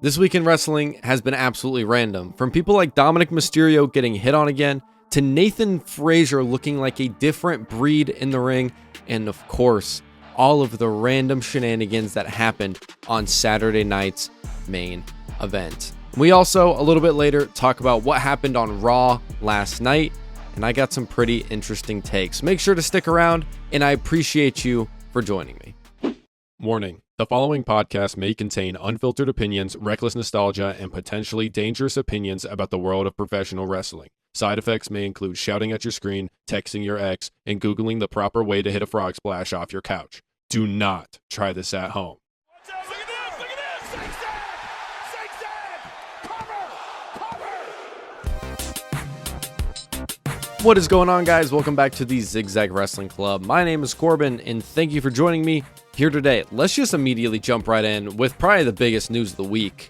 This week in wrestling has been absolutely random. From people like Dominic Mysterio getting hit on again, to Nathan Frazier looking like a different breed in the ring, and of course, all of the random shenanigans that happened on Saturday night's main event. We also, a little bit later, talk about what happened on Raw last night, and I got some pretty interesting takes. Make sure to stick around, and I appreciate you for joining me. Warning. The following podcast may contain unfiltered opinions, reckless nostalgia, and potentially dangerous opinions about the world of professional wrestling. Side effects may include shouting at your screen, texting your ex, and Googling the proper way to hit a frog splash off your couch. Do not try this at home. What is going on, guys? Welcome back to the Zigzag Wrestling Club. My name is Corbin, and thank you for joining me here today. Let's just immediately jump right in with probably the biggest news of the week.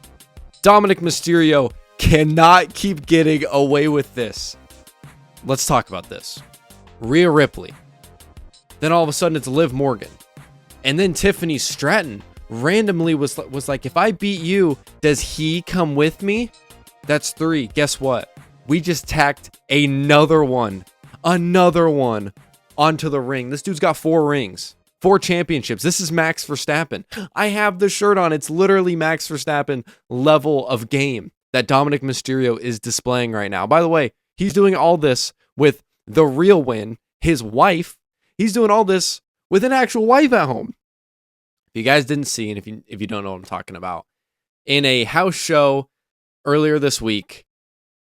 Dominic Mysterio cannot keep getting away with this. Let's talk about this. Rhea Ripley. Then all of a sudden it's Liv Morgan. And then Tiffany Stratton randomly was like, if I beat you, does he come with me? That's 3. Guess what? We just tacked another one onto the ring. This dude's got 4 rings, 4 championships. This is Max Verstappen. I have the shirt on. It's literally Max Verstappen level of game that Dominic Mysterio is displaying right now. By the way, he's doing all this with the real win, his wife. He's doing all this with an actual wife at home. If you guys didn't see, and if you don't know what I'm talking about, in a house show earlier this week,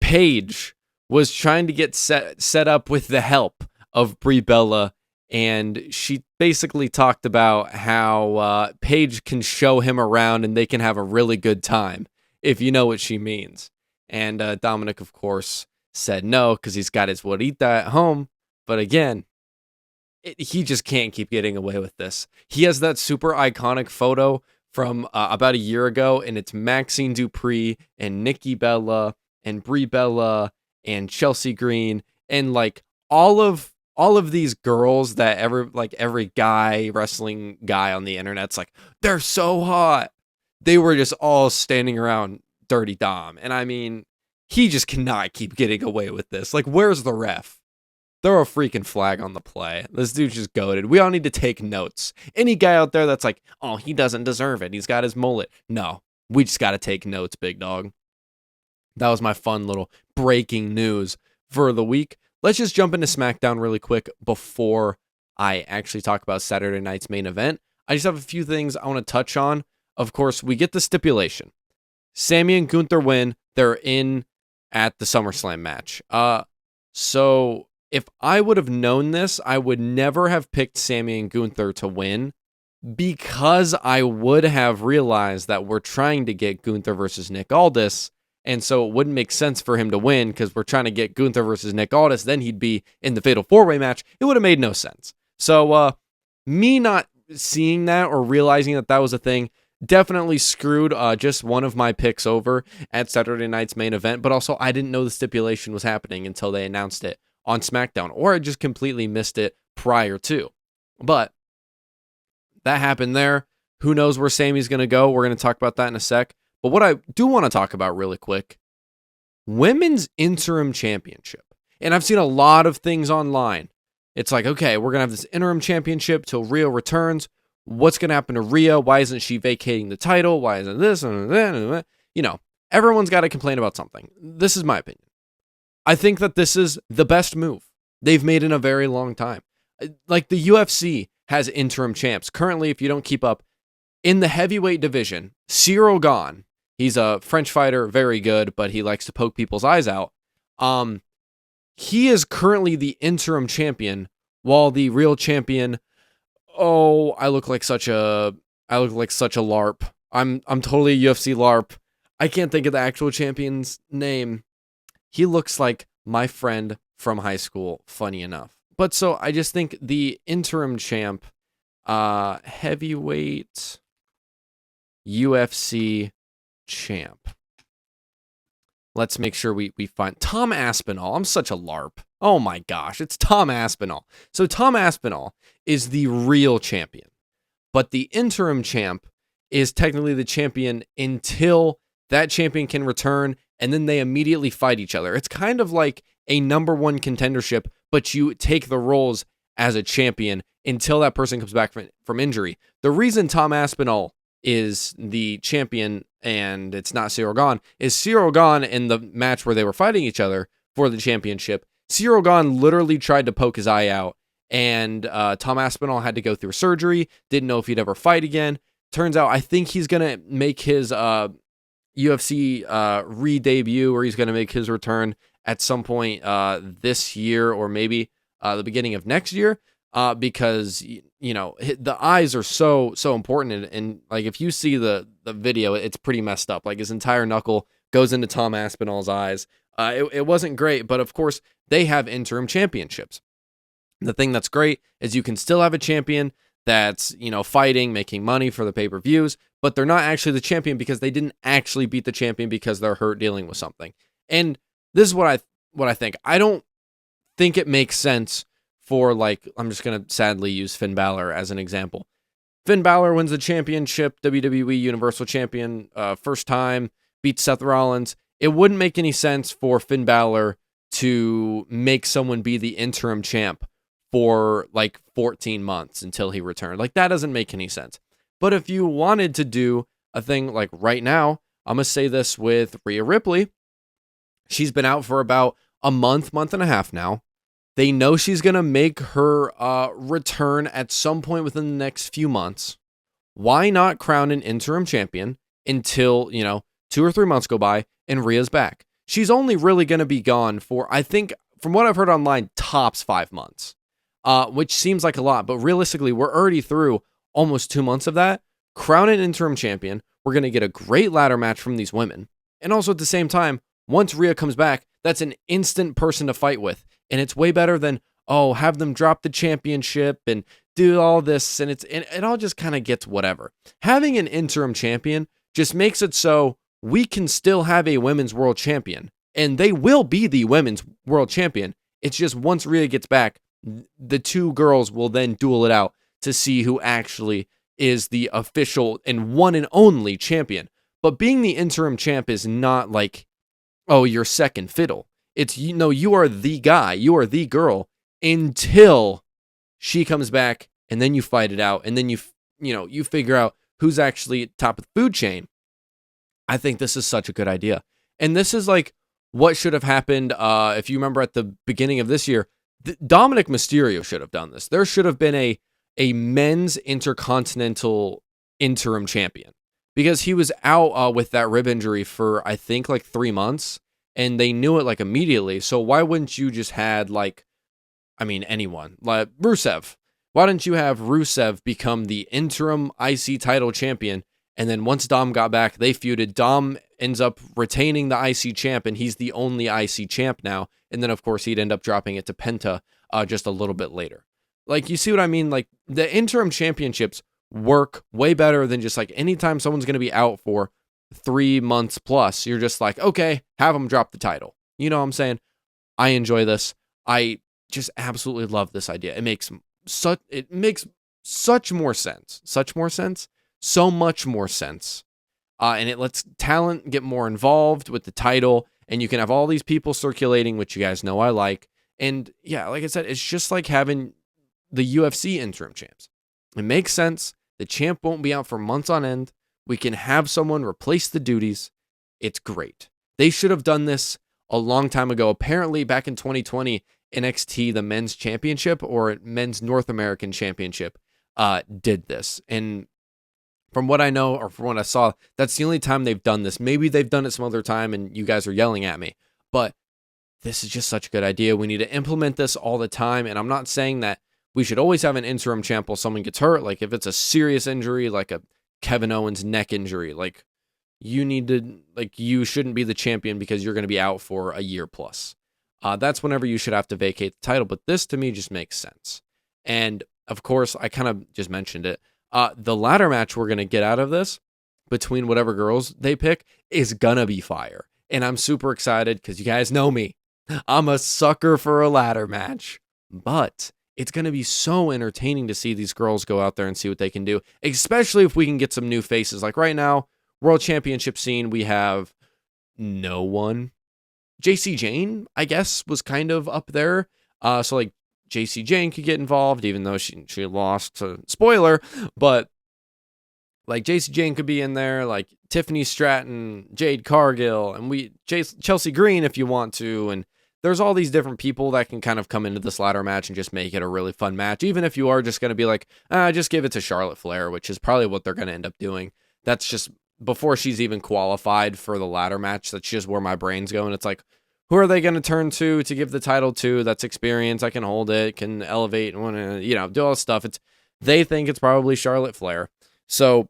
Paige was trying to get set up with the help of Brie Bella, and she basically talked about how Paige can show him around and they can have a really good time, if you know what she means. And Dominic, of course, said no, because he's got his Juanita at home. But again, he just can't keep getting away with this. He has that super iconic photo from about a year ago, and it's Maxine Dupree and Nikki Bella and Brie Bella and Chelsea Green and like all of these girls that every guy, wrestling guy on the internet's like, they're so hot. They were just all standing around Dirty Dom. And I mean, he just cannot keep getting away with this. Like, where's the ref? Throw a freaking flag on the play. This dude's just goated. We all need to take notes. Any guy out there that's like, oh, he doesn't deserve it, he's got his mullet. No, we just got to take notes, big dog. That was my fun little breaking news for the week. Let's just jump into SmackDown really quick before I actually talk about Saturday night's main event. I just have a few things I want to touch on. Of course, we get the stipulation. Sami and Gunther win. They're in at the SummerSlam match. So if I would have known this, I would never have picked Sami and Gunther to win, because I would have realized that we're trying to get Gunther versus Nick Aldis. And so it wouldn't make sense for him to win because we're trying to get Gunther versus Nick Aldis. Then he'd be in the Fatal 4-Way match. It would have made no sense. So me not seeing that or realizing that that was a thing definitely screwed just one of my picks over at Saturday night's main event. But also, I didn't know the stipulation was happening until they announced it on SmackDown, or I just completely missed it prior to. But that happened there. Who knows where Sami's going to go? We're going to talk about that in a sec. But what I do want to talk about really quick, women's interim championship. And I've seen a lot of things online. It's like, okay, we're going to have this interim championship till Rhea returns. What's going to happen to Rhea? Why isn't she vacating the title? Why isn't this and that and that? You know, everyone's got to complain about something. This is my opinion. I think that this is the best move they've made in a very long time. Like, the UFC has interim champs. Currently, if you don't keep up, in the heavyweight division, Cyril Gane, he's a French fighter, very good, but he likes to poke people's eyes out. He is currently the interim champion, while the real champion, I look like such a LARP. I'm totally a UFC LARP. I can't think of the actual champion's name. He looks like my friend from high school, funny enough. But so I just think the interim champ, heavyweight UFC champ. Let's make sure we find Tom Aspinall. I'm such a LARP. Oh my gosh, it's Tom Aspinall. So Tom Aspinall is the real champion, but the interim champ is technically the champion until that champion can return, and then they immediately fight each other. It's kind of like a number one contendership, but you take the roles as a champion until that person comes back from injury. The reason Tom Aspinall is the champion and it's not Cyril Gane is Cyril Gane in the match where they were fighting each other for the championship. Cyril Gane literally tried to poke his eye out, and Tom Aspinall had to go through surgery, didn't know if he'd ever fight again. Turns out, I think he's going to make his UFC re-debut, or he's going to make his return at some point this year, or maybe the beginning of next year, because the eyes are so important, and like if you see the video, it's pretty messed up. Like his entire knuckle goes into Tom Aspinall's eyes. It wasn't great, but of course they have interim championships. The thing that's great is you can still have a champion that's fighting, making money for the pay-per-views, but they're not actually the champion because they didn't actually beat the champion because they're hurt dealing with something. And this is what I think. I don't think it makes sense for, like, I'm just going to sadly use Finn Balor as an example. Finn Balor wins the championship, WWE Universal Champion, first time, beats Seth Rollins. It wouldn't make any sense for Finn Balor to make someone be the interim champ for like 14 months until he returned. Like, that doesn't make any sense. But if you wanted to do a thing like right now, I'm going to say this with Rhea Ripley. She's been out for about a month and a half now. They know she's going to make her return at some point within the next few months. Why not crown an interim champion until, 2 or 3 months go by and Rhea's back? She's only really going to be gone for, I think, from what I've heard online, tops 5 months, which seems like a lot. But realistically, we're already through almost 2 months of that. Crown an interim champion. We're going to get a great ladder match from these women. And also at the same time, once Rhea comes back, that's an instant person to fight with. And it's way better than, have them drop the championship and do all this. And it all just kind of gets whatever. Having an interim champion just makes it so we can still have a women's world champion. And they will be the women's world champion. It's just once Rhea gets back, the two girls will then duel it out to see who actually is the official and one and only champion. But being the interim champ is not like, you're second fiddle. It's, you are the guy, you are the girl until she comes back, and then you fight it out, and then you figure out who's actually top of the food chain. I think this is such a good idea. And this is like what should have happened if you remember at the beginning of this year. Dominic Mysterio should have done this. There should have been a men's intercontinental interim champion, because he was out with that rib injury for, I think, like 3 months, and they knew it like immediately. So why wouldn't you just had anyone like Rusev? Why didn't you have Rusev become the interim IC title champion? And then once Dom got back, they feuded. Dom ends up retaining the IC champ, and he's the only IC champ now. And then, of course, he'd end up dropping it to Penta just a little bit later. Like, you see what I mean? Like, the interim championships work way better than just like anytime someone's going to be out for 3 months plus, you're just like, okay, have them drop the title. You know what I'm saying? I enjoy this. I just absolutely love this idea. It makes such more sense. So much more sense. And it lets talent get more involved with the title, and you can have all these people circulating, which you guys know I like. And yeah, like I said, it's just like having the UFC interim champs. It makes sense. The champ won't be out for months on end. We can have someone replace the duties. It's great. They should have done this a long time ago. Apparently, back in 2020, NXT, the men's championship or men's North American championship, did this. And from what I know, or from what I saw, that's the only time they've done this. Maybe they've done it some other time and you guys are yelling at me. But this is just such a good idea. We need to implement this all the time. And I'm not saying that we should always have an interim champ while someone gets hurt. Like if it's a serious injury, like a Kevin Owens neck injury, like you shouldn't be the champion because you're going to be out for a year plus. That's whenever you should have to vacate the title. But this to me just makes sense. And of course, I kind of just mentioned it. The ladder match we're going to get out of this between whatever girls they pick is going to be fire. And I'm super excited because you guys know me. I'm a sucker for a ladder match. But it's going to be so entertaining to see these girls go out there and see what they can do, especially if we can get some new faces. Like right now, World Championship scene, we have no one. JC Jane, I guess, was kind of up there. So like JC Jane could get involved, even though she lost. Spoiler, but like JC Jane could be in there, like Tiffany Stratton, Jade Cargill, and Chelsea Green if you want to. And there's all these different people that can kind of come into this ladder match and just make it a really fun match. Even if you are just going to be like, just give it to Charlotte Flair, which is probably what they're going to end up doing. That's just before she's even qualified for the ladder match. That's just where my brain's going. It's like, who are they going to turn to give the title to? That's experience. I can hold it, can elevate, and do all this stuff. They think it's probably Charlotte Flair. So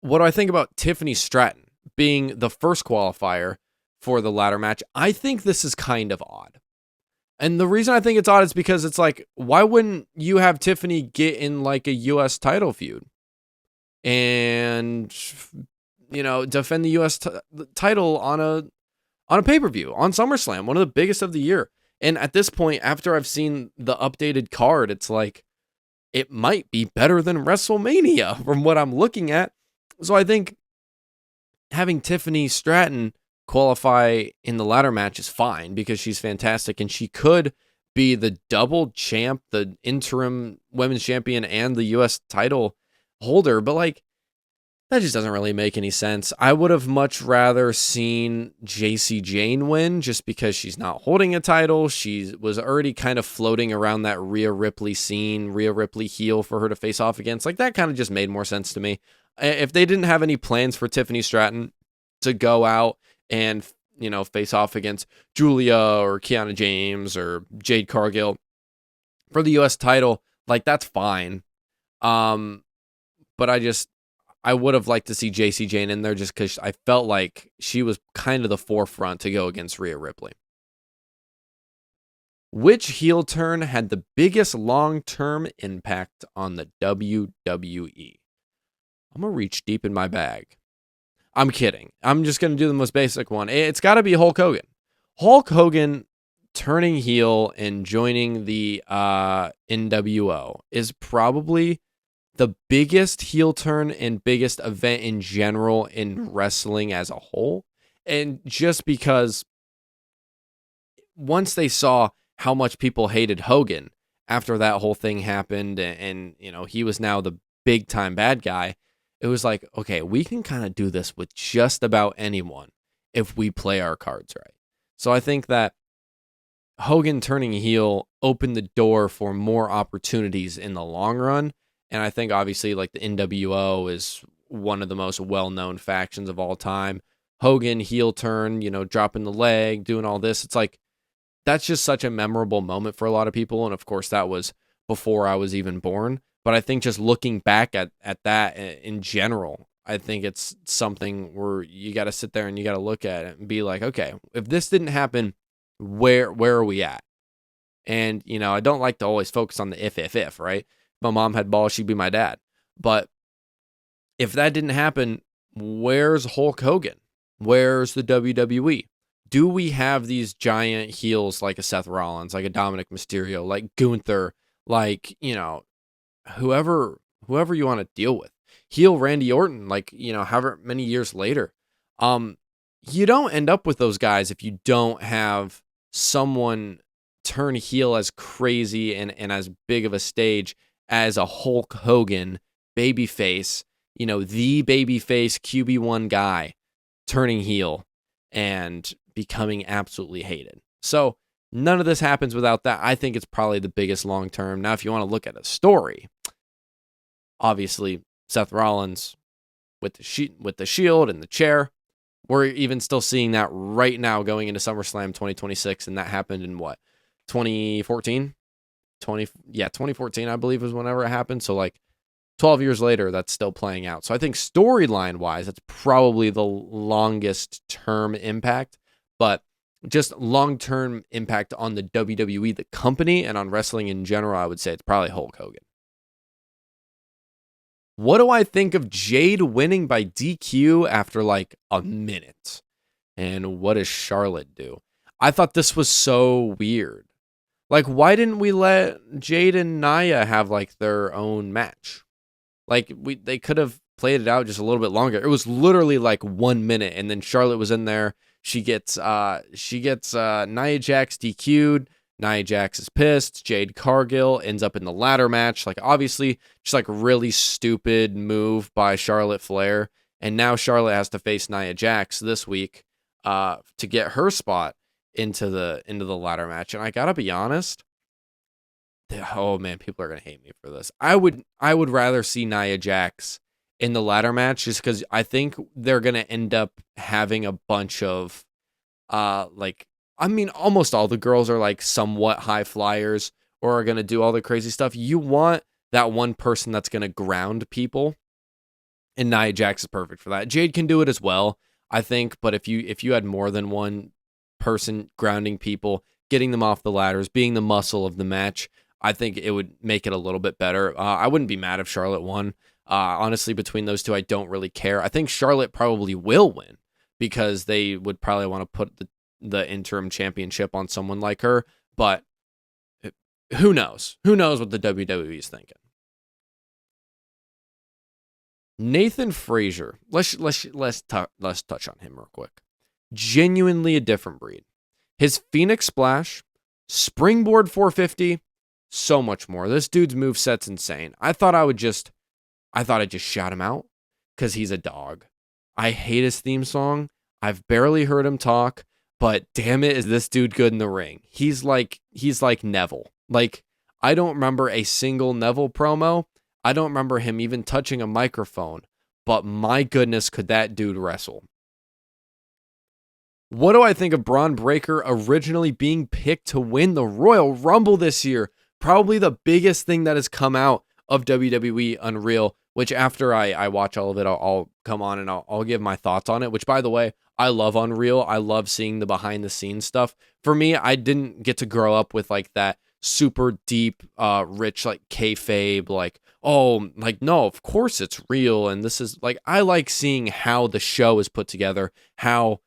what do I think about Tiffany Stratton being the first qualifier for the ladder match? I think this is kind of odd. And the reason I think it's odd is because it's like, why wouldn't you have Tiffany get in like a U.S. title feud and, defend the U.S. title on a pay-per-view, on SummerSlam, one of the biggest of the year. And at this point, after I've seen the updated card, it's like, it might be better than WrestleMania from what I'm looking at. So I think having Tiffany Stratton qualify in the ladder match is fine because she's fantastic and she could be the double champ, the interim women's champion and the U.S. title holder. But like, that just doesn't really make any sense. I would have much rather seen JC Jane win just because she's not holding a title. She was already kind of floating around that Rhea Ripley scene, Rhea Ripley heel for her to face off against. Like, that kind of just made more sense to me. If they didn't have any plans for Tiffany Stratton to go out and, face off against Julia or Kiana James or Jade Cargill for the U.S. title, like, that's fine. But I would have liked to see JC Jane in there just because I felt like she was kind of the forefront to go against Rhea Ripley. Which heel turn had the biggest long-term impact on the WWE? I'm going to reach deep in my bag. I'm kidding. I'm just going to do the most basic one. It's got to be Hulk Hogan. Hulk Hogan turning heel and joining the NWO is probably the biggest heel turn and biggest event in general in wrestling as a whole. And just because once they saw how much people hated Hogan after that whole thing happened and he was now the big time bad guy, it was like, okay, we can kind of do this with just about anyone if we play our cards right. So I think that Hogan turning heel opened the door for more opportunities in the long run. And I think obviously like the NWO is one of the most well-known factions of all time. Hogan heel turn, dropping the leg, doing all this. It's like, that's just such a memorable moment for a lot of people. And of course that was before I was even born. But I think just looking back at that in general, I think it's something where you got to sit there and you got to look at it and be like, okay, if this didn't happen, where are we at? And, I don't like to always focus on the if, right? My mom had balls, she'd be my dad. But if that didn't happen, where's Hulk Hogan? Where's the WWE? Do we have these giant heels like a Seth Rollins, like a Dominic Mysterio, like Gunther, like, whoever you want to deal with? Heel Randy Orton, like, however many years later. You don't end up with those guys if you don't have someone turn heel as crazy and as big of a stage as a Hulk Hogan babyface, the babyface QB1 guy turning heel and becoming absolutely hated. So none of this happens without that. I think it's probably the biggest long term. Now, if you want to look at a story, obviously Seth Rollins with the shield and the chair. We're even still seeing that right now going into SummerSlam 2026, and that happened in what, 2014? 2014, I believe, was whenever it happened. So like 12 years later, that's still playing out. So I think storyline wise, that's probably the longest term impact, but just long-term impact on the WWE, the company, and on wrestling in general, I would say it's probably Hulk Hogan. What do I think of Jade winning by DQ after like a minute? And what does Charlotte do? I thought this was so weird. Like, why didn't we let Jade and Nia have like their own match? Like, they could have played it out just a little bit longer. It was literally like 1 minute, and then Charlotte was in there. She gets Nia Jax DQ'd. Nia Jax is pissed. Jade Cargill ends up in the ladder match. Like, obviously, just like really stupid move by Charlotte Flair. And now Charlotte has to face Nia Jax this week to get her spot into the ladder match. And I gotta be honest, oh man, people are gonna hate me for this. I would rather see Nia Jax in the ladder match just because I think they're gonna end up having a bunch of almost all the girls are like somewhat high flyers or are gonna do all the crazy stuff. You want that one person that's gonna ground people, and Nia Jax is perfect for that. Jade can do it as well, I think, but if you had more than one person grounding people, getting them off the ladders, being the muscle of the match, I think it would make it a little bit better. I wouldn't be mad if Charlotte won. Honestly, between those two, I don't really care. I think Charlotte probably will win because they would probably want to put the interim championship on someone like her, but who knows? Who knows what the WWE is thinking? Nathan Frazier, let's touch on him real quick. Genuinely a different breed. His Phoenix Splash, Springboard 450, so much more. This dude's moveset's insane. I thought I'd just shout him out because he's a dog. I hate his theme song. I've barely heard him talk, but damn it, is this dude good in the ring? He's like Neville. Like, I don't remember a single Neville promo. I don't remember him even touching a microphone, but my goodness, could that dude wrestle? What do I think of Braun Breaker originally being picked to win the Royal Rumble this year? Probably the biggest thing that has come out of WWE Unreal, which after I watch all of it, I'll come on and I'll give my thoughts on it, which, by the way, I love Unreal. I love seeing the behind the scenes stuff. For me, I didn't get to grow up with like that super deep, rich, like kayfabe, like, oh, like, no, of course it's real. And this is like, I like seeing how the show is put together, how,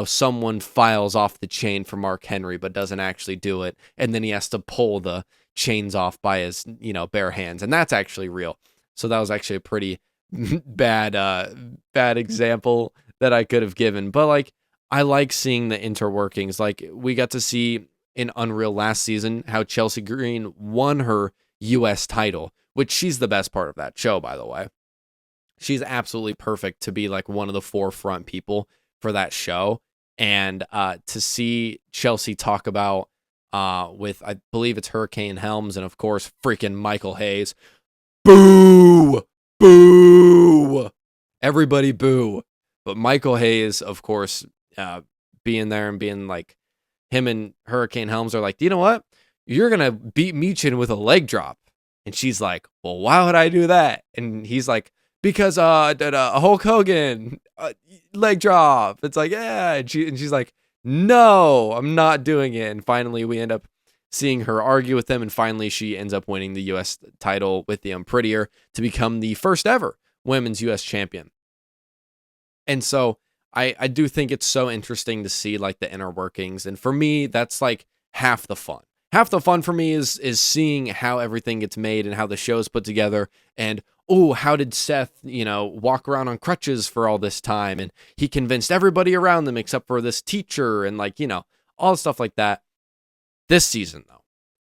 someone files off the chain for Mark Henry, but doesn't actually do it. And then he has to pull the chains off by his, bare hands. And that's actually real. So that was actually a pretty bad example that I could have given. But like, I like seeing the interworkings. Like, we got to see in Unreal last season how Chelsea Green won her US title, which she's the best part of that show, by the way. She's absolutely perfect to be like one of the forefront people for that show. And to see Chelsea talk about with, I believe it's Hurricane Helms and of course freaking Michael Hayes. Boo! Boo! Everybody boo. But Michael Hayes, of course, being there and being like, him and Hurricane Helms are like, you know what? You're going to beat Meechin with a leg drop. And she's like, well, why would I do that? And he's like, because Hulk Hogan, leg drop. It's like, yeah. And she's like, no, I'm not doing it. And finally, we end up seeing her argue with him. And finally, she ends up winning the U.S. title with the Unprettier to become the first ever women's U.S. champion. And so I do think it's so interesting to see like the inner workings. And for me, that's like half the fun. Half the fun for me is seeing how everything gets made and how the show's put together. And, oh, how did Seth, walk around on crutches for all this time? And he convinced everybody around them except for this teacher and like, all the stuff like that. This season, though,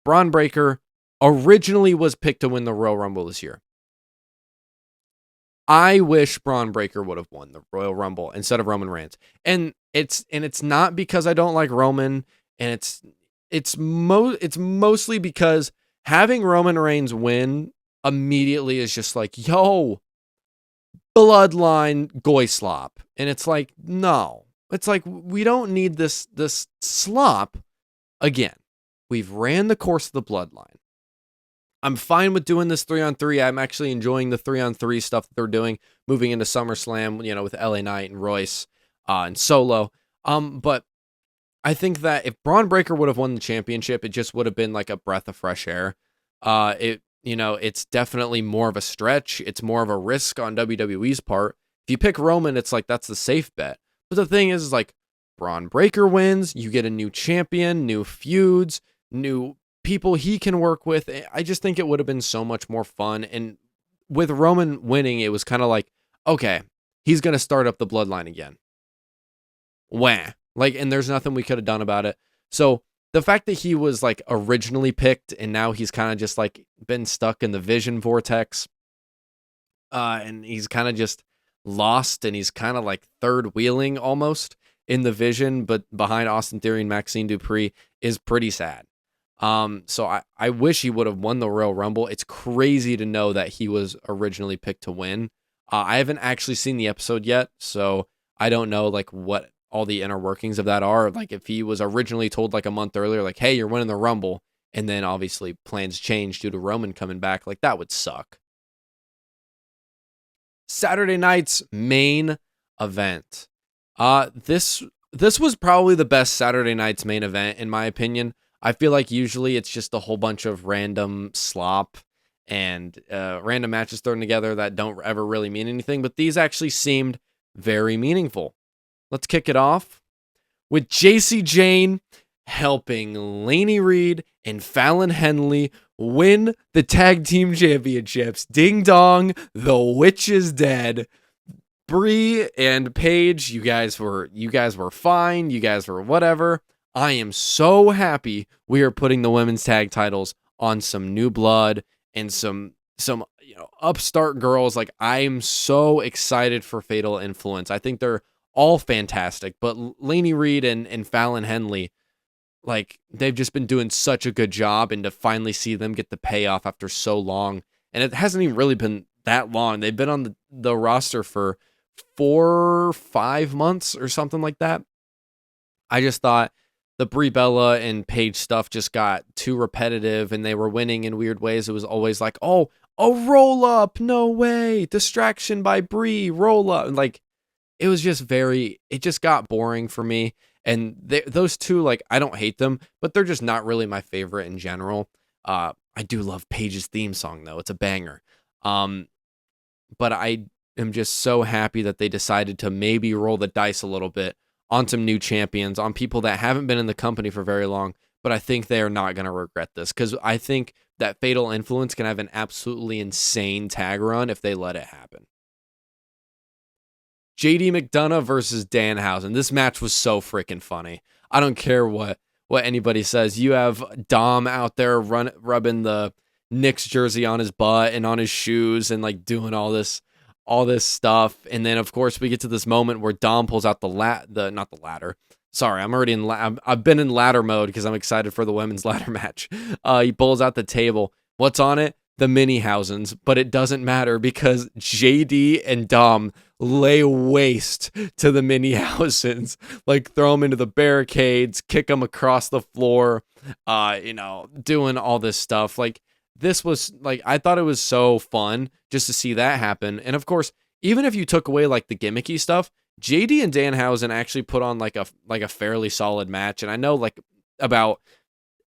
Braun Breaker originally was picked to win the Royal Rumble this year. I wish Braun Breaker would have won the Royal Rumble instead of Roman Reigns. And it's not because I don't like Roman, and it's mostly because having Roman Reigns win immediately is just like, yo, bloodline goy slop. And it's like, no. It's like, we don't need this slop again. We've ran the course of the bloodline. I'm fine with doing this 3-on-3. I'm actually enjoying the 3-on-3 stuff that they're doing, moving into SummerSlam, with LA Knight and Royce and Solo. But I think that if Braun Breaker would have won the championship, it just would have been like a breath of fresh air. It's definitely more of a stretch. It's more of a risk on WWE's part. If you pick Roman, it's like that's the safe bet. But the thing is like Braun Breaker wins, you get a new champion, new feuds, new people he can work with. I just think it would have been so much more fun. And with Roman winning, it was kind of like okay, he's going to start up the bloodline again. Wah. Like, and there's nothing we could have done about it. So the fact that he was like originally picked and now he's kind of just like been stuck in the vision vortex, and he's kind of just lost and he's kind of like third wheeling almost in the vision, but behind Austin Theory and Maxine Dupree is pretty sad. So I wish he would have won the Royal Rumble. It's crazy to know that he was originally picked to win. I haven't actually seen the episode yet, so I don't know like what all the inner workings of that are. Like if he was originally told like a month earlier, like, hey, you're winning the Rumble, and then obviously plans changed due to Roman coming back, like that would suck. Saturday night's main event. This was probably the best Saturday night's main event in my opinion. I feel like usually it's just a whole bunch of random slop and random matches thrown together that don't ever really mean anything, but these actually seemed very meaningful. Let's kick it off with JC Jane helping Laney Reed and Fallon Henley win the tag team championships. Ding dong, the witch is dead. Bree and Paige, you guys were fine. You guys were whatever. I am so happy we are putting the women's tag titles on some new blood and some upstart girls. Like I'm so excited for Fatal Influence. I think they're all fantastic, but Laney Reed and Fallon Henley, like they've just been doing such a good job, and to finally see them get the payoff after so long, and it hasn't even really been that long. They've been on the roster for 4-5 months or something like that. I just thought the Brie Bella and Paige stuff just got too repetitive, and they were winning in weird ways. It was always like, oh, a roll up, no way, distraction by Brie, roll up, and like it was just it just got boring for me. And those two, like, I don't hate them, but they're just not really my favorite in general. I do love Paige's theme song, though. It's a banger. But I am just so happy that they decided to maybe roll the dice a little bit on some new champions, on people that haven't been in the company for very long. But I think they are not going to regret this, because I think that Fatal Influence can have an absolutely insane tag run if they let it happen. JD McDonough versus Danhausen. This match was so freaking funny. I don't care what anybody says. You have Dom out there rubbing the Knicks jersey on his butt and on his shoes and like doing all this stuff. And then of course we get to this moment where Dom pulls out not the ladder. Sorry, I'm already I've been in ladder mode because I'm excited for the women's ladder match. He pulls out the table. What's on it? The mini Housens, but it doesn't matter because JD and Dom lay waste to the mini Housens, like throw them into the barricades, kick them across the floor, doing all this stuff. Like this was like, I thought it was so fun just to see that happen. And of course, even if you took away like the gimmicky stuff, JD and Danhausen actually put on like a fairly solid match. And I know like about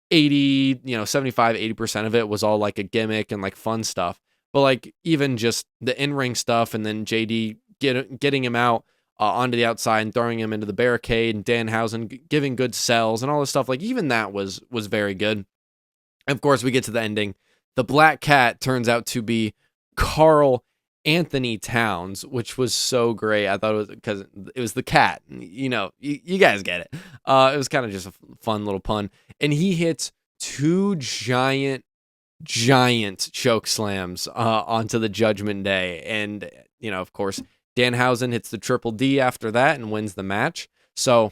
75-80% of it was all like a gimmick and like fun stuff, but like even just the in-ring stuff, and then JD getting him out onto the outside and throwing him into the barricade, and Danhausen giving good sells and all this stuff, like even that was very good. And of course we get to the ending. The Black Cat turns out to be Carl Anthony Towns, which was so great. I thought it was because it was the cat. You guys get it. It was kind of just a fun little pun. And he hits 2 giant choke slams onto the Judgment Day. And, of course, Danhausen hits the Triple D after that and wins the match. So,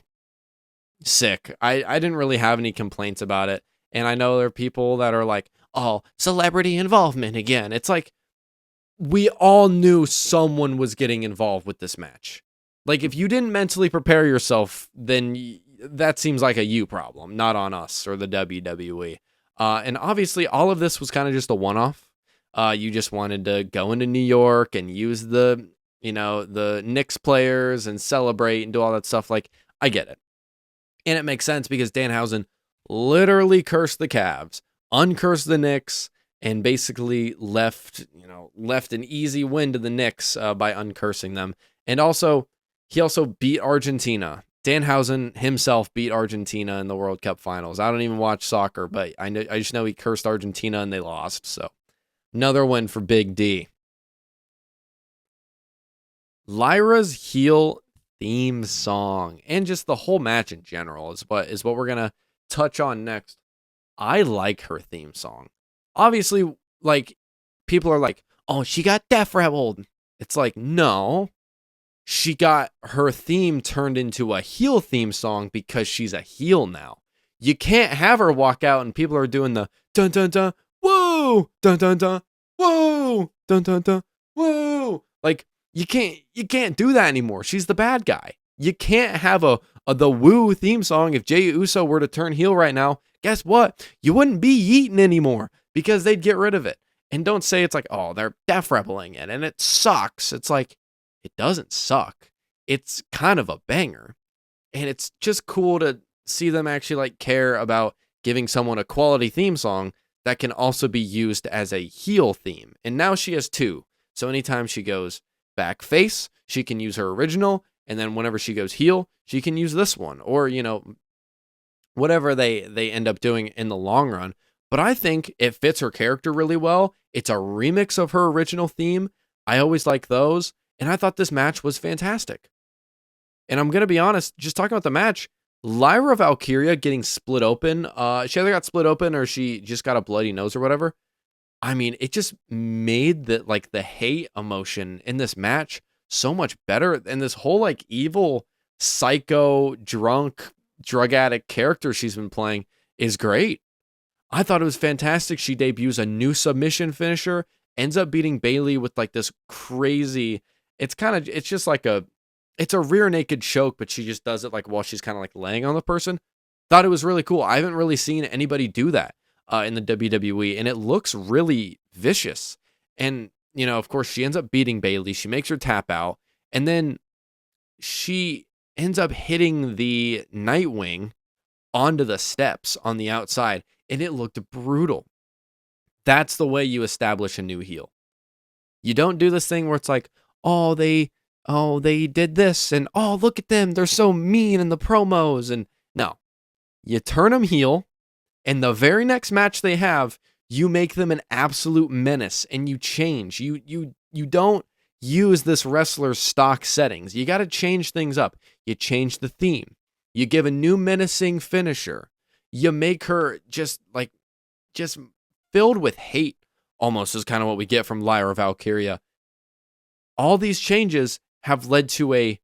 sick. I didn't really have any complaints about it. And I know there are people that are like, oh, celebrity involvement again. It's like, we all knew someone was getting involved with this match. Like, if you didn't mentally prepare yourself, then that seems like a you problem, not on us or the WWE. And obviously, all of this was kind of just a one-off. You just wanted to go into New York and use the Knicks players and celebrate and do all that stuff. Like, I get it. And it makes sense because Danhausen literally cursed the Cavs, uncursed the Knicks, and basically left an easy win to the Knicks by uncursing them. And he also beat Argentina. Danhausen himself beat Argentina in the World Cup finals. I don't even watch soccer, but I just know he cursed Argentina and they lost. So another win for Big D. Lyra's heel theme song and just the whole match in general is what we're gonna touch on next. I like her theme song. Obviously, like, people are like, oh, she got deaf rebelled. It's like, no. She got her theme turned into a heel theme song because she's a heel now. You can't have her walk out and people are doing the dun dun dun, whoa, dun dun dun, whoa, dun dun dun, whoa. Like, you can't do that anymore. She's the bad guy. You can't have the woo theme song. If Jey Uso were to turn heel right now, guess what? You wouldn't be Yeetin anymore because they'd get rid of it. And don't say it's like, oh, they're deaf rebelling it and it sucks. It's like, it doesn't suck. It's kind of a banger. And it's just cool to see them actually like care about giving someone a quality theme song that can also be used as a heel theme. And now she has two. So anytime she goes back face, she can use her original. And then whenever she goes heel, she can use this one. Or, whatever they end up doing in the long run. But I think it fits her character really well. It's a remix of her original theme. I always like those. And I thought this match was fantastic. And I'm going to be honest, just talking about the match, Lyra Valkyria getting split open, she either got split open or she just got a bloody nose or whatever. I mean, it just made the hate emotion in this match so much better. And this whole like evil, psycho, drunk, drug addict character she's been playing is great. I thought it was fantastic. She debuts a new submission finisher, ends up beating Bayley with like this crazy, it's a rear naked choke, but she just does it like while she's kind of like laying on the person. Thought it was really cool. I haven't really seen anybody do that in the WWE, and it looks really vicious. And, of course, she ends up beating Bayley. She makes her tap out, and then she ends up hitting the Nightwing onto the steps on the outside, and it looked brutal. That's the way you establish a new heel. You don't do this thing where it's like, oh, they did this, and oh, look at them, they're so mean in the promos. And no, you turn them heel, and the very next match they have, you make them an absolute menace, and you change. You don't use this wrestler's stock settings. You got to change things up. You change the theme. You give a new menacing finisher. You make her just filled with hate, almost, is kind of what we get from Lyra Valkyria. All these changes have led to a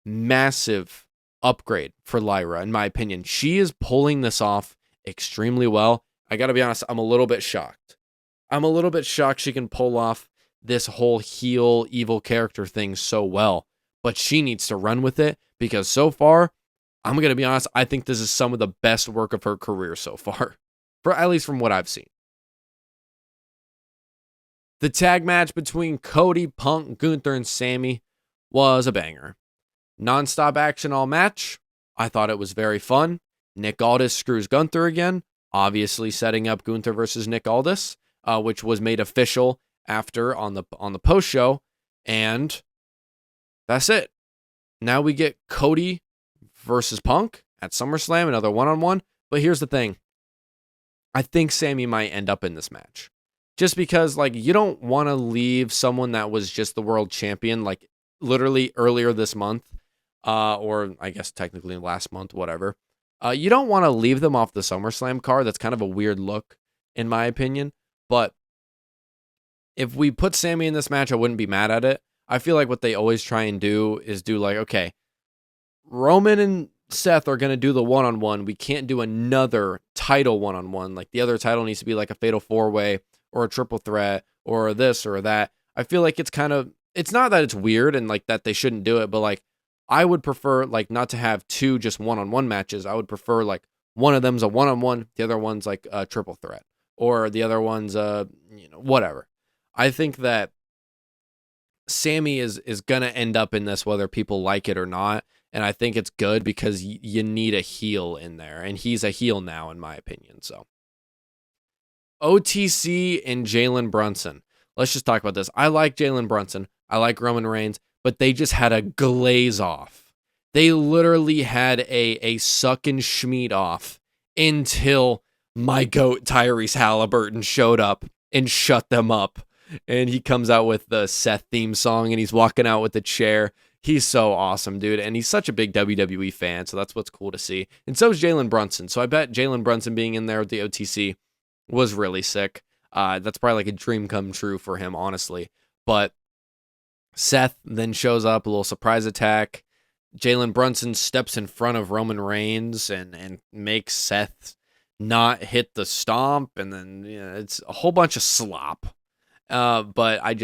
massive upgrade for Lyra, in my opinion. She is pulling this off extremely well. I got to be honest, I'm a little bit shocked. I'm a little bit shocked she can pull off this whole heel evil character thing so well, but she needs to run with it because so far, I'm going to be honest, I think this is some of the best work of her career so far, at least from what I've seen. The tag match between Cody, Punk, Gunther, and Sammy was a banger. Non-stop action all match. I thought it was very fun. Nick Aldis screws Gunther again, obviously setting up Gunther versus Nick Aldis, which was made official after on the post show, and that's it. Now we get Cody versus Punk at SummerSlam, another one-on-one. But here's the thing. I think Sammy might end up in this match. Just because, you don't want to leave someone that was just the world champion, literally earlier this month, or I guess technically last month, whatever. You don't want to leave them off the SummerSlam card. That's kind of a weird look, in my opinion. But if we put Sammy in this match, I wouldn't be mad at it. I feel like what they always try and do is do okay, Roman and Seth are going to do the one-on-one. We can't do another title one-on-one. The other title needs to be a fatal four-way or a triple threat or this or that. I feel like it's not that it's weird and that they shouldn't do it, but I would prefer not to have two just one-on-one matches. I would prefer one of them's a one-on-one, the other one's a triple threat, or the other one's whatever. I think that Sammy is going to end up in this whether people like it or not, and I think it's good because you need a heel in there, and he's a heel now in my opinion. So OTC and Jalen Brunson. Let's just talk about this. I like Jalen Brunson. I like Roman Reigns, but they just had a glaze off. They literally had a suck and schmeat off until my GOAT Tyrese Halliburton showed up and shut them up. and he comes out with the Seth theme song, and he's walking out with the chair. He's so awesome, dude, and he's such a big WWE fan, so that's what's cool to see. And so is Jalen Brunson. So I bet Jalen Brunson being in there with the OTC was really sick. That's probably like a dream come true for him, honestly. But Seth then shows up, a little surprise attack. Jalen Brunson steps in front of Roman Reigns and makes Seth not hit the stomp, and then it's a whole bunch of slop. But I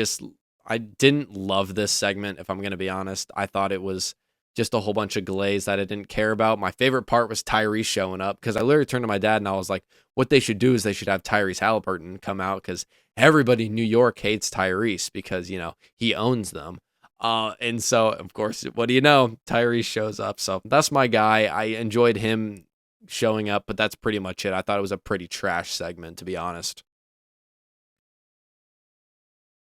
didn't love this segment, if I'm going to be honest. I thought it was just a whole bunch of glaze that I didn't care about. My favorite part was Tyrese showing up, because I literally turned to my dad and I was like, what they should do is they should have Tyrese Halliburton come out, because everybody in New York hates Tyrese because, he owns them. And so, of course, what do you know? Tyrese shows up. So that's my guy. I enjoyed him showing up, but that's pretty much it. I thought it was a pretty trash segment, to be honest.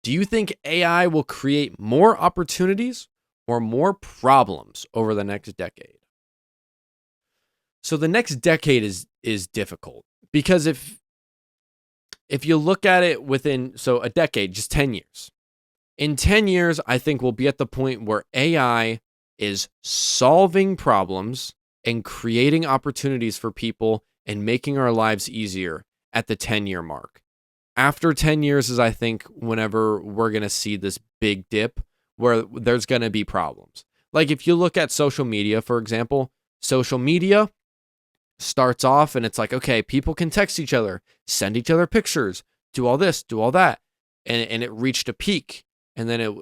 Do you think AI will create more opportunities or more problems over the next decade? So the next decade is difficult, because if you look at it within a decade, just 10 years. In 10 years, I think we'll be at the point where AI is solving problems and creating opportunities for people and making our lives easier at the 10-year mark. After 10 years is, I think, whenever we're going to see this big dip where there's going to be problems. Like if you look at social media, for example, social media starts off and it's like, okay, people can text each other, send each other pictures, do all this, do all that. And it reached a peak. And then it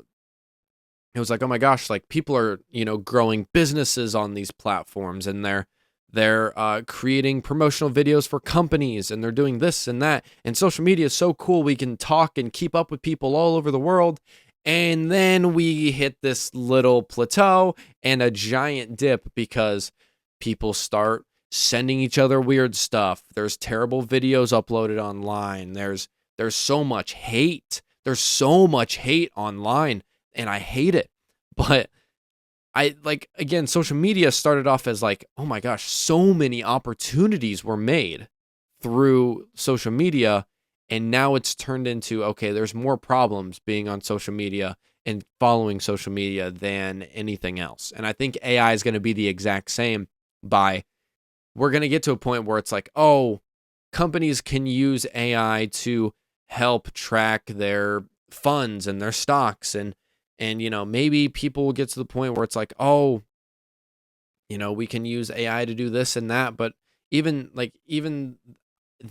was like, oh my gosh, like people are, growing businesses on these platforms, and they're creating promotional videos for companies, and they're doing this and that. And social media is so cool. We can talk and keep up with people all over the world. And then we hit this little plateau and a giant dip because people start sending each other weird stuff. There's terrible videos uploaded online. There's so much hate. There's so much hate online, and I hate it. But again, social media started off as like, oh my gosh, so many opportunities were made through social media. And now it's turned into, okay, there's more problems being on social media and following social media than anything else. And I think AI is going to be the exact same. We're going to get to a point where it's like, oh, companies can use AI to help track their funds and their stocks, and maybe people will get to the point where it's like, oh, we can use AI to do this and that. But even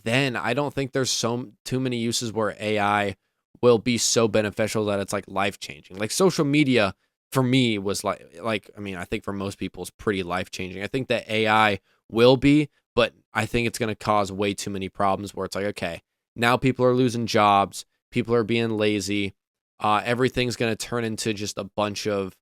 then, I don't think there's too many uses where AI will be so beneficial that it's like life changing. Like social media for me was I think for most people it's pretty life changing. I think that AI will be, but I think it's going to cause way too many problems where it's like, okay, now people are losing jobs, people are being lazy, everything's going to turn into just a bunch of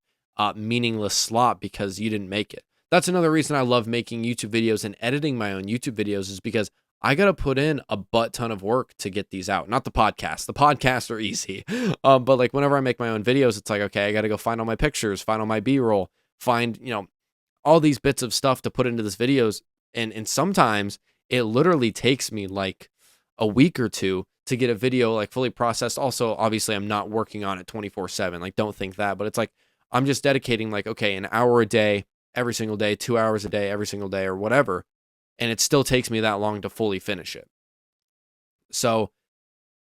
meaningless slop because you didn't make it. That's another reason I love making YouTube videos and editing my own YouTube videos, is because I got to put in a butt ton of work to get these out. Not the podcast. The podcasts are easy. But like whenever I make my own videos, it's like, okay, I got to go find all my pictures, find all my B-roll, find, all these bits of stuff to put into this videos. And sometimes it literally takes me like a week or two to get a video like fully processed. Also, obviously, I'm not working on it 24/7. Like, don't think that. But it's like I'm just dedicating like, okay, an hour a day, every single day, 2 hours a day, every single day, or whatever. And it still takes me that long to fully finish it. So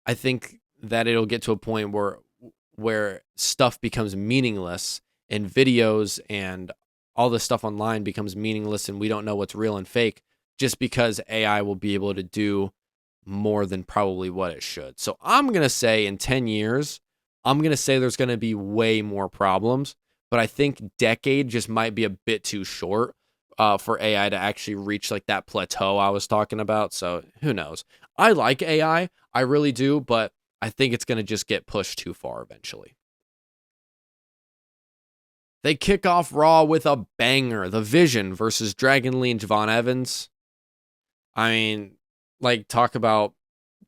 I think that it'll get to a point where stuff becomes meaningless, and videos and all this stuff online becomes meaningless, and we don't know what's real and fake, just because AI will be able to do more than probably what it should. So I'm going to say in 10 years, I'm going to say there's going to be way more problems, but I think decade just might be a bit too short for AI to actually reach like that plateau I was talking about. So who knows? I like AI, I really do, but I think it's going to just get pushed too far eventually. They kick off Raw with a banger. The Vision versus Dragon Lee and Javon Evans. I mean, like, talk about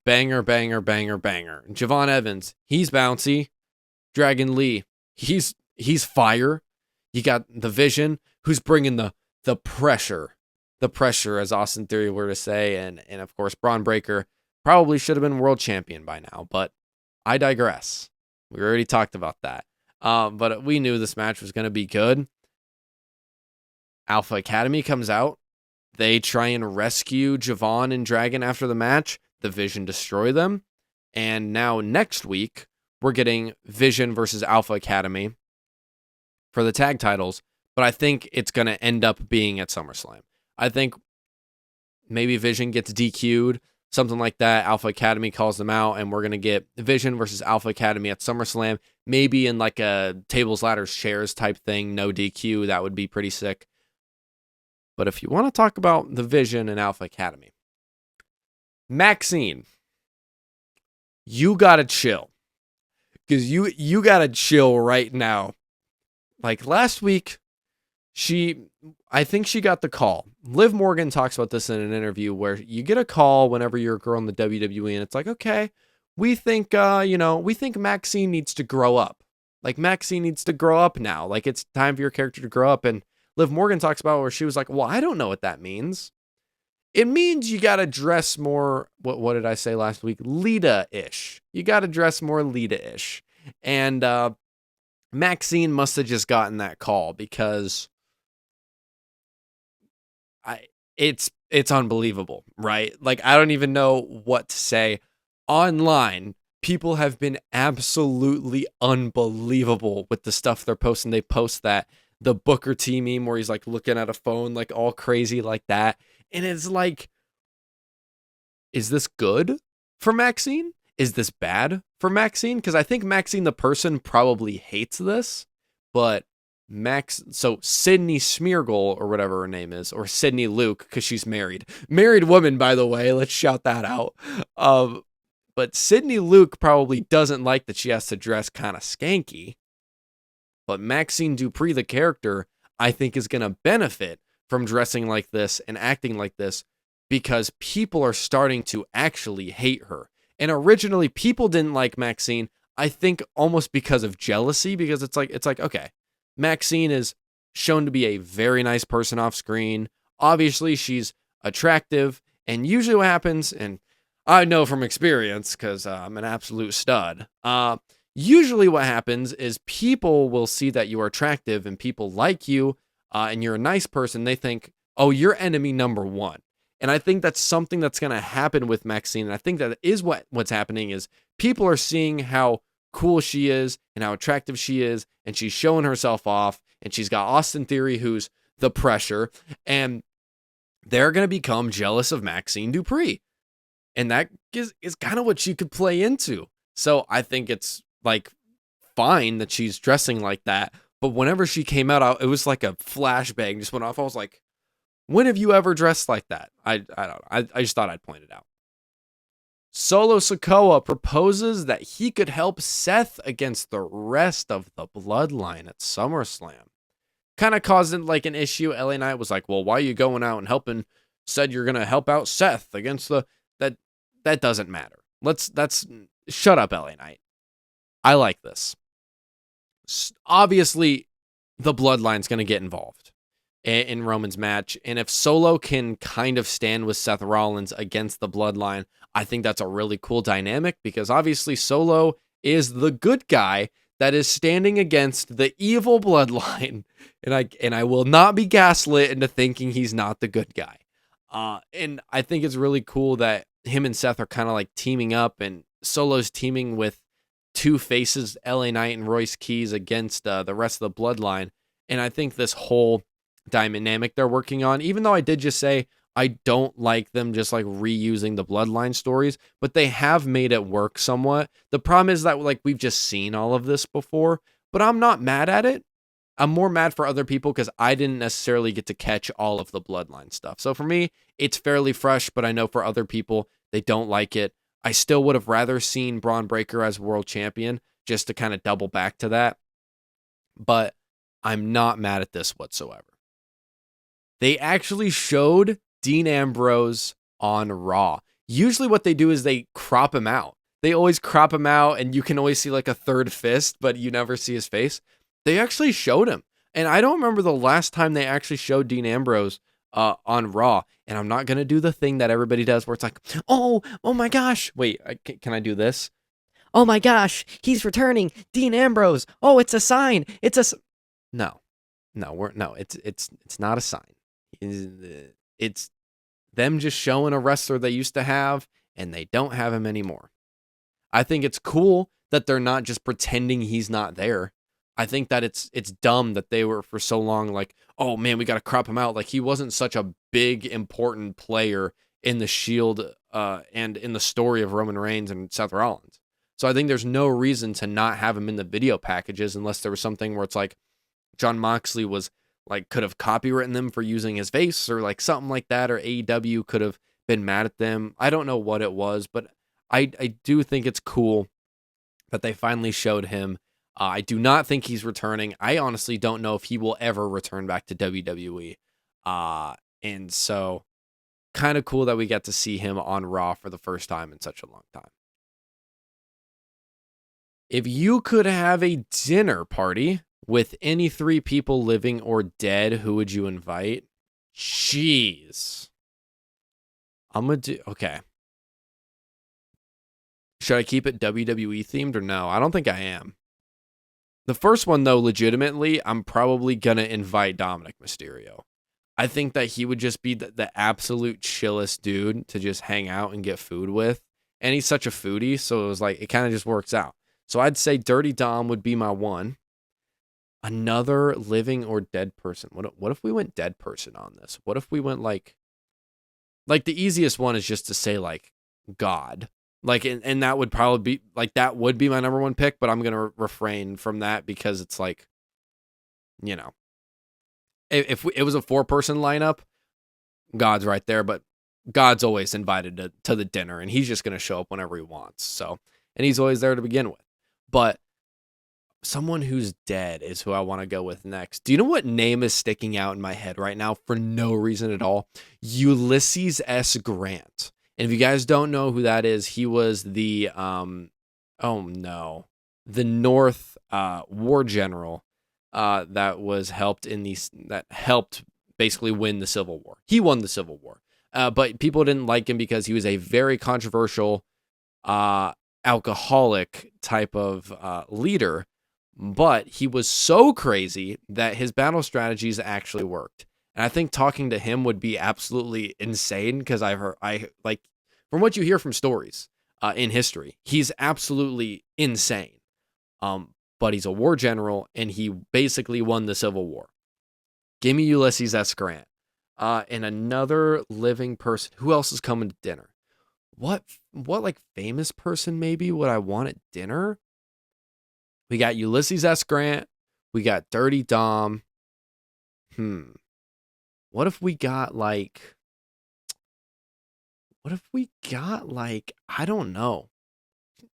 banger, banger, banger, banger. Javon Evans, he's bouncy. Dragon Lee, he's fire. You got the Vision, who's bringing the pressure. The pressure, as Austin Theory were to say. And of course, Braun Breaker probably should have been world champion by now. But I digress. We already talked about that. But we knew this match was going to be good. Alpha Academy comes out. They try and rescue Javon and Dragon after the match. The Vision destroy them. And now next week, we're getting Vision versus Alpha Academy for the tag titles. But I think it's going to end up being at SummerSlam. I think maybe Vision gets DQ'd, something like that. Alpha Academy calls them out, and we're going to get Vision versus Alpha Academy at SummerSlam. Maybe in like a tables, ladders, chairs type thing. No DQ. That would be pretty sick. But if you want to talk about the Vision and Alpha Academy, Maxine, you got to chill. Because you got to chill right now. Like last week, I think she got the call. Liv Morgan talks about this in an interview where you get a call whenever you're a girl in the WWE, and it's like, okay, we think Maxine needs to grow up. Like Maxine needs to grow up now. Like it's time for your character to grow up. And Liv Morgan talks about where she was like, well, I don't know what that means. It means you got to dress more, what did I say last week? Lita-ish. You got to dress more Lita-ish. And Maxine must have just gotten that call because it's unbelievable, right? Like, I don't even know what to say. Online, people have been absolutely unbelievable with the stuff they're posting. They post the Booker T meme where he's like looking at a phone, like all crazy like that. And it's like, is this good for Maxine? Is this bad for Maxine? Because I think Maxine, the person, probably hates this, but so Sydney Smeargle or whatever her name is, or Sydney Luke, because she's married woman, by the way, let's shout that out. But Sydney Luke probably doesn't like that she has to dress kind of skanky, but Maxine Dupree, the character, I think is going to benefit from dressing like this and acting like this because people are starting to actually hate her. And originally people didn't like Maxine, I think almost because of jealousy, because it's like, okay, Maxine is shown to be a very nice person off screen. Obviously, she's attractive. And usually what happens, and I know from experience because I'm an absolute stud, usually what happens is people will see that you are attractive and people like you and you're a nice person. They think, oh, you're enemy number one. And I think that's something that's going to happen with Maxine. And I think that is what's happening is people are seeing how cool she is and how attractive she is, and she's showing herself off, and she's got Austin Theory, who's the pressure, and they're going to become jealous of Maxine Dupree. And that is kind of what she could play into. So I think it's like fine that she's dressing like that. But whenever she came out, it was like a flashbang just went off. I was like, when have you ever dressed like that? I don't know. I just thought I'd point it out. Solo Sikoa proposes that he could help Seth against the rest of the bloodline at SummerSlam. Kind of caused like an issue. LA Knight was like, well, why are you going out and helping? Said you're going to help out Seth against that doesn't matter. Shut up, LA Knight. I like this. Obviously, the bloodline's going to get involved in Roman's match. And if Solo can kind of stand with Seth Rollins against the bloodline, I think that's a really cool dynamic because obviously Solo is the good guy that is standing against the evil bloodline. And I will not be gaslit into thinking he's not the good guy. And I think it's really cool that him and Seth are kind of like teaming up, and Solo's teaming with two faces, LA Knight and Royce Keys, against the rest of the bloodline. And I think this whole dynamic they're working on, even though I did just say I don't like them just like reusing the bloodline stories, but they have made it work somewhat. The problem is that like we've just seen all of this before, but I'm not mad at it. I'm more mad for other people because I didn't necessarily get to catch all of the bloodline stuff. So for me, it's fairly fresh, but I know for other people, they don't like it. I still would have rather seen Braun Breaker as world champion just to kind of double back to that. But I'm not mad at this whatsoever. They actually showed Dean Ambrose on Raw. Usually what they do is they crop him out. They always crop him out and you can always see like a third fist, but you never see his face. They actually showed him. And I don't remember the last time they actually showed Dean Ambrose on Raw. And I'm not going to do the thing that everybody does where it's like, oh my gosh. Wait, can I do this? oh my gosh, he's returning, Dean Ambrose. Oh, it's a sign. No, it's not a sign. It's them just showing a wrestler they used to have, and they don't have him anymore. I think it's cool that they're not just pretending he's not there. I think that it's dumb that they were for so long like, oh man, we got to crop him out. Like, he wasn't such a big, important player in the Shield and in the story of Roman Reigns and Seth Rollins. So I think there's no reason to not have him in the video packages unless there was something where it's like Jon Moxley was like, could have copywritten them for using his face or like something like that, or AEW could have been mad at them. I don't know what it was, but I do think it's cool that they finally showed him. I do not think he's returning. I honestly don't know if he will ever return back to WWE. And so kind of cool that we get to see him on Raw for the first time in such a long time. If you could have a dinner party with any 3 people living or dead, who would you invite? Jeez. I'm going to do... Okay. Should I keep it WWE themed or no? I don't think I am. The first one, though, legitimately, I'm probably going to invite Dominic Mysterio. I think that he would just be the absolute chillest dude to just hang out and get food with. And he's such a foodie, so it was like, it kind of just works out. So I'd say Dirty Dom would be my one. Another living or dead person. What if we went dead person on this? What if we went like the easiest one is just to say like God. Like, and that would probably be like, that would be my number one pick, but I'm going to refrain from that because it's like, you know, if it was a 4-person lineup, God's right there, but God's always invited to the dinner and he's just going to show up whenever he wants. So, and he's always there to begin with, but someone who's dead is who I want to go with next. Do you know what name is sticking out in my head right now for no reason at all? Ulysses S. Grant. And if you guys don't know who that is, he was the the North war general that helped basically win the Civil War. He won the Civil War, but people didn't like him because he was a very controversial alcoholic type of leader. But he was so crazy that his battle strategies actually worked. And I think talking to him would be absolutely insane because from what you hear from stories in history, he's absolutely insane. But he's a war general and he basically won the Civil War. Give me Ulysses S. Grant. And another living person. Who else is coming to dinner? What like famous person maybe would I want at dinner? We got Ulysses S. Grant. We got Dirty Dom. What if we got like, I don't know.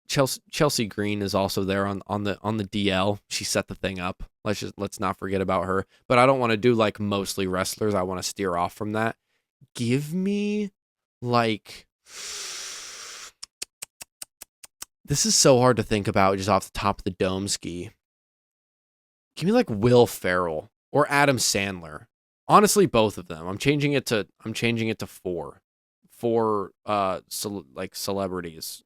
Chelsea Green is also there on the DL. She set the thing up. Let's not forget about her. But I don't want to do like mostly wrestlers. I want to steer off from that. Give me like, this is so hard to think about just off the top of the dome ski. Give me like Will Ferrell or Adam Sandler. Honestly, both of them. I'm changing it to 4 celebrities.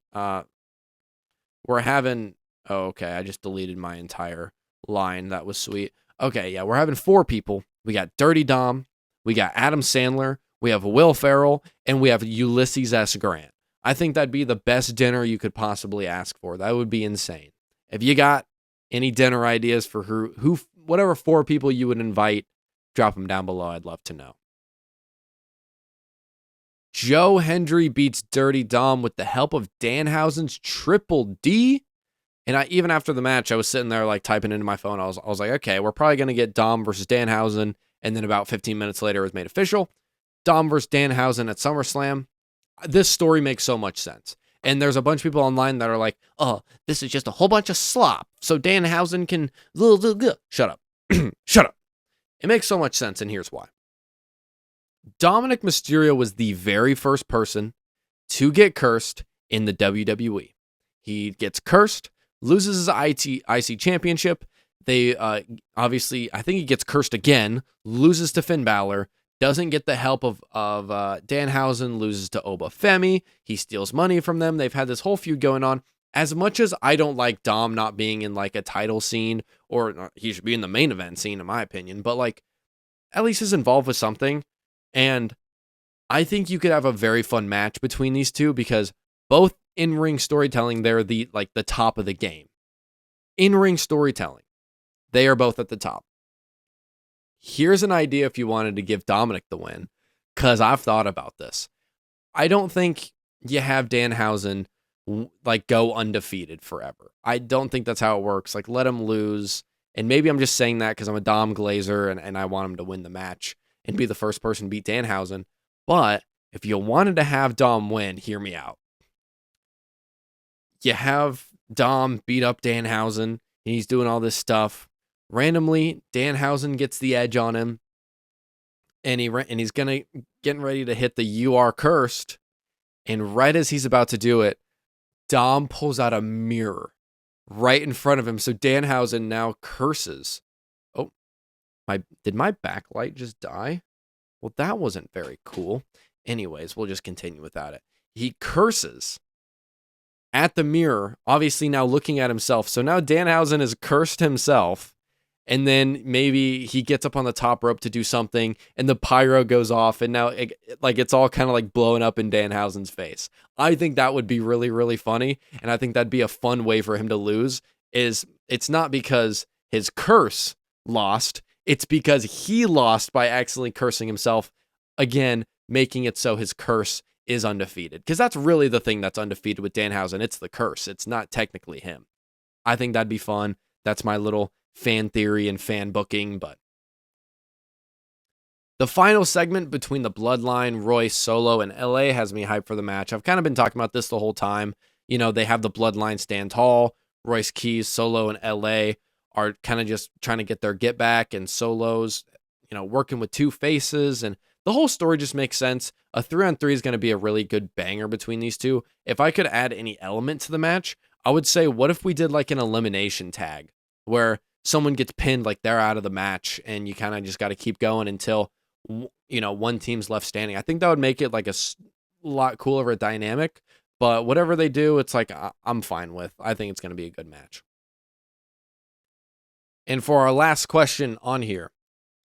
We're having, okay, I just deleted my entire line. That was sweet. Okay, yeah, we're having 4 people. We got Dirty Dom, we got Adam Sandler, we have Will Ferrell, and we have Ulysses S. Grant. I think that'd be the best dinner you could possibly ask for. That would be insane. If you got any dinner ideas for who whatever 4 people you would invite, drop them down below. I'd love to know. Joe Hendry beats Dirty Dom with the help of Danhausen's Triple D. And even after the match, I was sitting there like typing into my phone. I was like, okay, we're probably going to get Dom versus Danhausen. And then about 15 minutes later, it was made official. Dom versus Danhausen at SummerSlam. This story makes so much sense. And there's a bunch of people online that are like, oh, this is just a whole bunch of slop. So Danhausen can... Shut up. Shut up. It makes so much sense, and here's why. Dominic Mysterio was the very first person to get cursed in the WWE. He gets cursed, loses his IC championship. They obviously, I think he gets cursed again, loses to Finn Balor, doesn't get the help of Danhausen, loses to Oba Femi. He steals money from them. They've had this whole feud going on. as much as I don't like Dom not being in like a title scene, or he should be in the main event scene, in my opinion, but like at least he's involved with something. And I think you could have a very fun match between these two because both in-ring storytelling, they're the top of the game. In-ring storytelling, they are both at the top. Here's an idea if you wanted to give Dominic the win, because I've thought about this. I don't think you have Danhausen like go undefeated forever. I don't think that's how it works. Like, let him lose. And maybe I'm just saying that because I'm a Dom Glazer and I want him to win the match and be the first person to beat Danhausen. But if you wanted to have Dom win, hear me out. You have Dom beat up Danhausen, and he's doing all this stuff. Randomly, Danhausen gets the edge on him, and he's getting ready to hit the "You Are Cursed," and right as he's about to do it, Dom pulls out a mirror right in front of him. So Danhausen now curses. Oh, did my backlight just die? Well, that wasn't very cool. Anyways, we'll just continue without it. He curses at the mirror, obviously now looking at himself. So now Danhausen has cursed himself, and then maybe he gets up on the top rope to do something, and the pyro goes off, and now it's all kind of like blowing up in Danhausen's face. I think that would be really, really funny, and I think that'd be a fun way for him to lose. It's not because his curse lost, it's because he lost by accidentally cursing himself, again, making it so his curse is undefeated. Because that's really the thing that's undefeated with Danhausen. It's the curse. It's not technically him. I think that'd be fun. That's my little fan theory and fan booking. But the final segment between the Bloodline, Royce, Solo, and LA has me hyped for the match. I've kind of been talking about this the whole time. You know, they have the Bloodline stand tall. Royce Keys, Solo, and LA are kind of just trying to get their get back, and Solo's, working with two faces, and the whole story just makes sense. A 3-on-3 is going to be a really good banger between these two. If I could add any element to the match, I would say, what if we did like an elimination tag where someone gets pinned, like they're out of the match, and you kind of just got to keep going until, one team's left standing. I think that would make it like a lot cooler of a dynamic, but whatever they do, it's like I'm fine with. I think it's going to be a good match. And for our last question on here,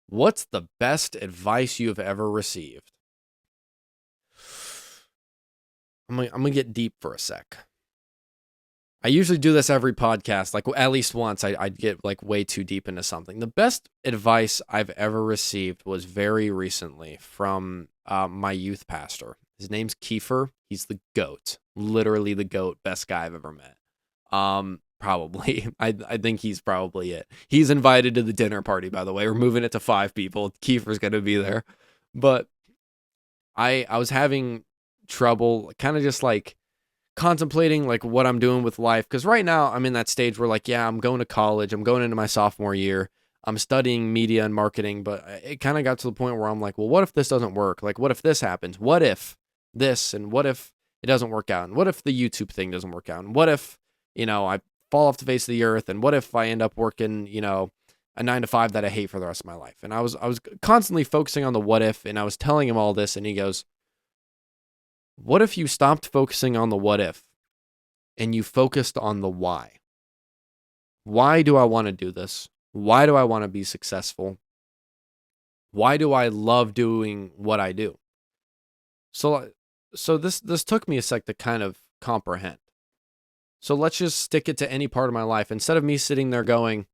what's the best advice you've ever received? I'm gonna get deep for a sec. I usually do this every podcast, like at least once I'd get like way too deep into something. The best advice I've ever received was very recently from my youth pastor. His name's Kiefer. He's the GOAT, literally the GOAT, best guy I've ever met. Probably. I think he's probably it. He's invited to the dinner party, by the way. We're moving it to 5 people. Kiefer's going to be there. But I was having trouble kind of just like contemplating like what I'm doing with life. Because right now I'm in that stage where like, yeah, I'm going to college. I'm going into my sophomore year. I'm studying media and marketing. But it kind of got to the point where I'm like, well, what if this doesn't work? Like, what if this happens? What if this? And what if it doesn't work out? And what if the YouTube thing doesn't work out? And what if, I fall off the face of the earth, and what if I end up working, a 9-to-5 that I hate for the rest of my life? And I was constantly focusing on the what if, and I was telling him all this, and he goes, what if you stopped focusing on the what if and you focused on the why? Why do I want to do this? Why do I want to be successful? Why do I love doing what I do? So this took me a sec to kind of comprehend. So let's just stick it to any part of my life. Instead of me sitting there going,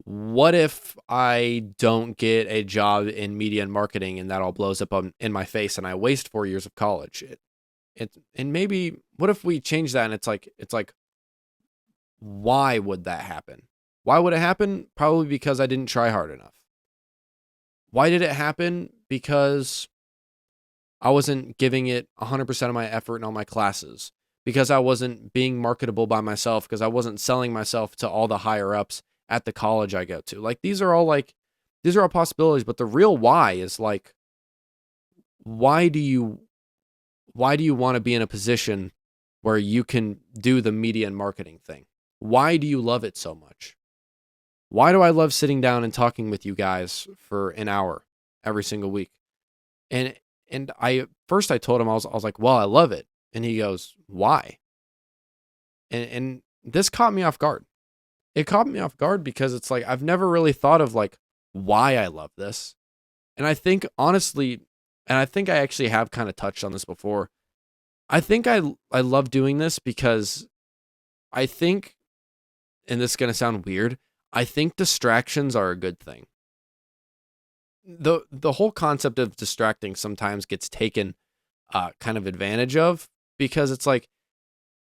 what if I don't get a job in media and marketing and that all blows up in my face and I waste 4 years of college? And maybe, what if we change that and it's like, why would that happen? Why would it happen? Probably because I didn't try hard enough. Why did it happen? Because I wasn't giving it 100% of my effort in all my classes. Because I wasn't being marketable by myself, because I wasn't selling myself to all the higher ups at the college I go to. Like, these are all possibilities, but the real why is like, why do you want to be in a position where you can do the media and marketing thing? Why do you love it so much? Why do I love sitting down and talking with you guys for an hour every single week? And I told him, I was like, well, I love it. And he goes, why? And this caught me off guard. It caught me off guard because it's like, I've never really thought of like why I love this. And I think honestly, and I think I actually have kind of touched on this before. I think I love doing this because I think, and this is going to sound weird, I think distractions are a good thing. The whole concept of distracting sometimes gets taken kind of advantage of, because it's like,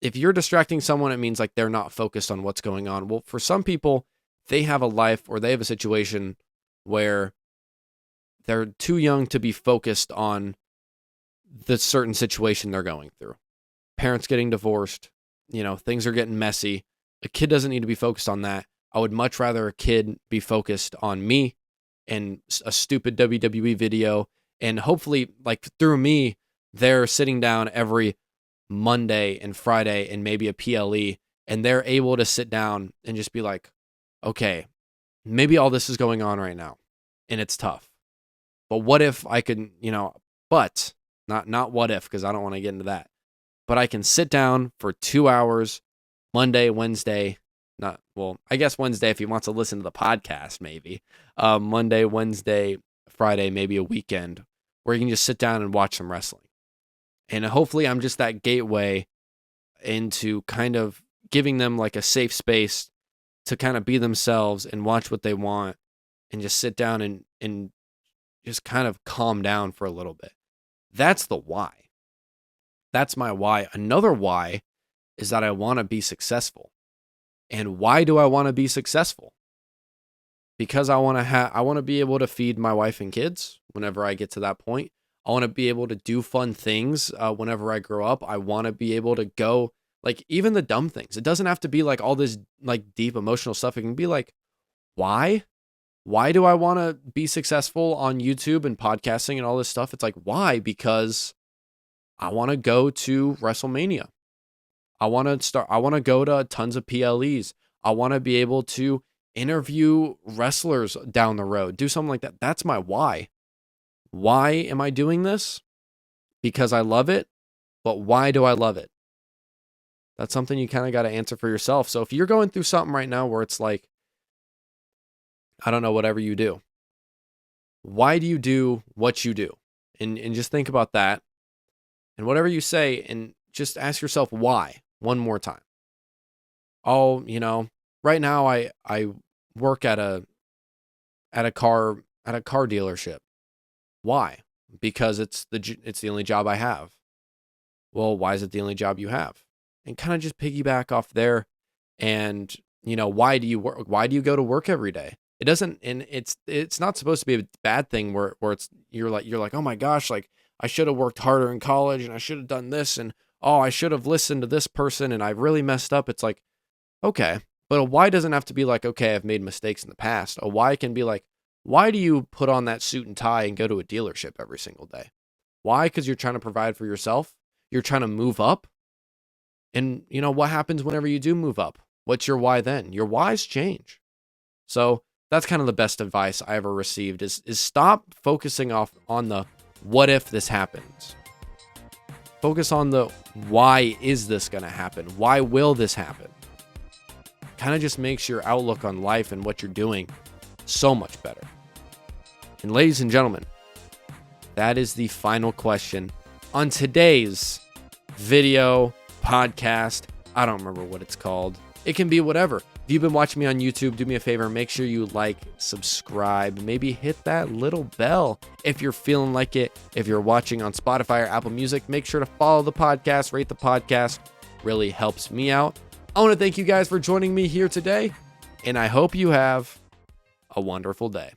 if you're distracting someone, it means like they're not focused on what's going on. Well, for some people, they have a life or they have a situation where they're too young to be focused on the certain situation they're going through. Parents getting divorced, things are getting messy. A kid doesn't need to be focused on that. I would much rather a kid be focused on me and a stupid WWE video. And hopefully, like through me, they're sitting down every Monday and Friday and maybe a PLE, and they're able to sit down and just be like, okay, maybe all this is going on right now and it's tough. But what if I could, but not what if, because I don't want to get into that. But I can sit down for 2 hours, Monday, Wednesday, I guess Wednesday if he wants to listen to the podcast, maybe. Monday, Wednesday, Friday, maybe a weekend where you can just sit down and watch some wrestling. And hopefully I'm just that gateway into kind of giving them like a safe space to kind of be themselves and watch what they want and just sit down and just kind of calm down for a little bit. That's the why. That's my why. Another why is that I want to be successful. And why do I want to be successful? Because I want to be able to feed my wife and kids whenever I get to that point. I want to be able to do fun things whenever I grow up. I want to be able to go, like, even the dumb things. It doesn't have to be like all this like deep emotional stuff. It can be like, why? Why do I want to be successful on YouTube and podcasting and all this stuff? It's like, why? Because I want to go to WrestleMania. I want to go to tons of PLEs. I want to be able to interview wrestlers down the road, do something like that. That's my why. Why am I doing this? Because I love it. But why do I love it? That's something you kind of got to answer for yourself. So if you're going through something right now where it's like, I don't know, whatever you do, why do you do what you do? And just think about that. And whatever you say, and just ask yourself why one more time. Oh, right now I work at a car dealership. Why? Because it's the only job I have. Well, why is it the only job you have? And kind of just piggyback off there. And why do you work? Why do you go to work every day? It doesn't, and it's not supposed to be a bad thing where it's you're like, oh my gosh, like I should have worked harder in college and I should have done this, and oh, I should have listened to this person and I really messed up. It's like, okay, but a why doesn't have to be like, okay, I've made mistakes in the past. A why can be like, why do you put on that suit and tie and go to a dealership every single day? Why? Because you're trying to provide for yourself. You're trying to move up. And what happens whenever you do move up? What's your why then? Your whys change. So that's kind of the best advice I ever received is stop focusing on the what if this happens. Focus on the why is this going to happen? Why will this happen? Kind of just makes your outlook on life and what you're doing so much better. And ladies and gentlemen, that is the final question on today's video podcast. I don't remember what it's called. It can be whatever. If you've been watching me on YouTube, do me a favor, make sure you like, subscribe, maybe hit that little bell if you're feeling like it. If you're watching on Spotify or Apple Music, make sure to follow the podcast, rate the podcast. Really helps me out. I want to thank you guys for joining me here today, and I hope you have a wonderful day.